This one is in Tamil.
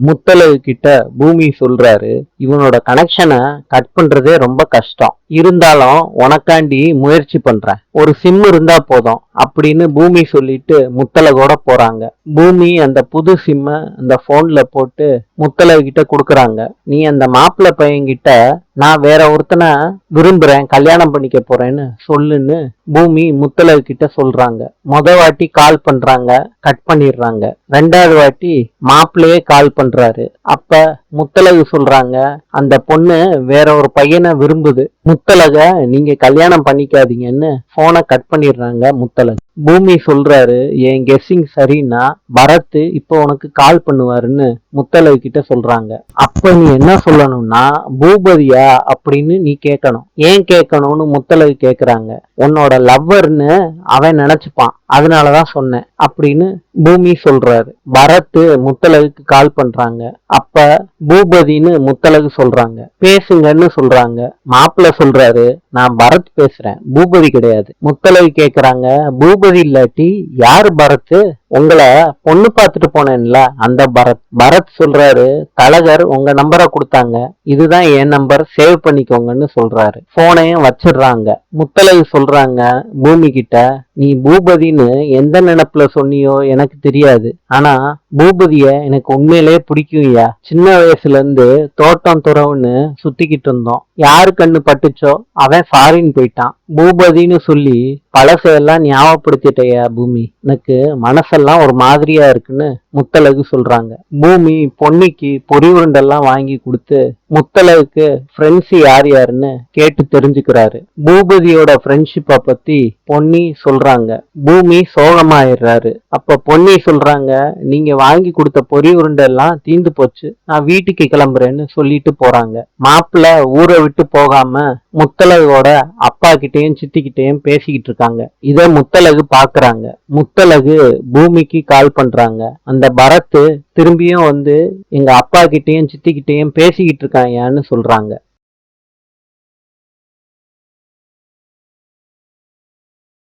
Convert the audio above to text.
முத்தழகு கிட்ட பூமி சொல்றாரு, இவனோட கனெக்ஷனை கட் பண்றதே ரொம்ப கஷ்டம், இருந்தாலும் உனக்காண்டி முயற்சி பண்றேன், ஒரு சிம் இருந்தா போதும் அப்படின்னு பூமி சொல்லிட்டு முத்தழகோட போறாங்க. பூமி அந்த புது சிம்ம அந்த போன்ல போட்டு முத்தழகு கிட்ட குடுக்கறாங்க. நீ அந்த மாப்பிள்ளை பையன்கிட்ட நான் வேற ஒருத்தனை விரும்புறேன், கல்யாணம் பண்ணிக்க போறேன்னு சொல்லுன்னு பூமி முத்தழகு கிட்ட சொல்றாங்க. வாட்டி கால் பண்றாங்க, கட் பண்ணிடுறாங்க. ரெண்டாவது வாட்டி மாப்பிள்ளையே கால் பண்றாரு. அப்ப முத்தழகு சொல்றாங்க, அந்த பொண்ணு வேற ஒரு பையனை விரும்புது, முத்தழக நீங்க கல்யாணம் பண்ணிக்காதீங்கன்னு போனை கட் பண்ணிடுறாங்க முத்தழகு. பூமி சொல்றாரு, என் கெஸ்ஸிங் சரின்னா பரத் இப்ப உனக்கு கால் பண்ணுவாருன்னு முத்தழகு கிட்ட சொல்றாங்க. அப்ப நீ என்ன சொல்லணும்னா பூபதியா அப்படின்னு நீ கேட்கணும். ஏன் கேட்கணும்னு முத்தழகு கேக்குறாங்க. உன்னோட லவ்வர்னு அவன் நினைச்சுப்பான், அதனாலதான் சொன்னேன் அப்படின்னு பூமி சொல்றாரு. பரத் முத்தழகுக்கு கால் பண்றாங்க. அப்ப பூபதினு முத்தழகு சொல்றாங்க. பேசுங்கன்னு சொல்றாங்க. மாப்பிள்ள சொல்றாரு, நான் பரத் பேசுறேன், பூபதி கிடையாது. முத்தழகு கேக்குறாங்க, பூபதி இல்லாட்டி யாரு பரத்? உங்களை பொண்ணு பார்த்துட்டு போனேன்ல அந்த பரத். பரத் சொல்றாரு, தலகர் உங்க நம்பரை கொடுத்தாங்க, இதுதான் என் நம்பர், சேவ் பண்ணிக்கோங்கன்னு சொல்றாரு. போனையும் வச்சிடுறாங்க. முத்தழகு சொல்றாங்க பூமி கிட்ட, நீ பூபதினு எந்த நினைப்புல சொன்னியோ எனக்கு தெரியாது, ஆனா பூபதிய எனக்கு உண்மையிலே பிடிக்கும்யா. சின்ன வயசுல இருந்து தோட்டம் துறவுன்னு சுத்திக்கிட்டு இருந்தோம், யாரு கண்ணு பட்டுச்சோ அவன் ஃபாரின் போயிட்டான். பூபதினு சொல்லி பழசையெல்லாம் ஞாபகப்படுத்திட்டயா பூமி, எனக்கு மனசெல்லாம் ஒரு மாதிரியா இருக்குன்னு முத்தழகு சொல்றாங்க. பூமி பொன்னிக்கு பொறி உருண்டெல்லாம் வாங்கி கொடுத்து முத்தழகுக்கு ஃப்ரெண்ட்ஸ் யார் யாருன்னு கேட்டு தெரிஞ்சுக்கிறாரு. பூபதியோட ஃப்ரெண்ட்ஷிப்பை பத்தி பொன்னி சொல்றாங்க. பூமி சோகமாயிடுறாரு. அப்ப பொன்னி சொல்றாங்க, நீங்க வாங்கி கொடுத்த பொறி உருண்டை எல்லாம் தீந்து போச்சு, நான் வீட்டுக்கு கிளம்புறேன்னு சொல்லிட்டு போறாங்க. மாப்பிள்ள ஊரை விட்டு போகாம முத்தழகோட அப்பா கிட்டையும் சித்தி கிட்டையும் பேசிக்கிட்டு இருக்காங்க. இத முத்தழகு பாக்குறாங்க. முத்தழகு பூமிக்கு கால் பண்றாங்க. அந்த பரத் திரும்பியும் வந்து எங்க அப்பா கிட்டையும் சித்தி கிட்டையும் பேசிக்கிட்டு இருக்காங்கன்னு சொல்றாங்க.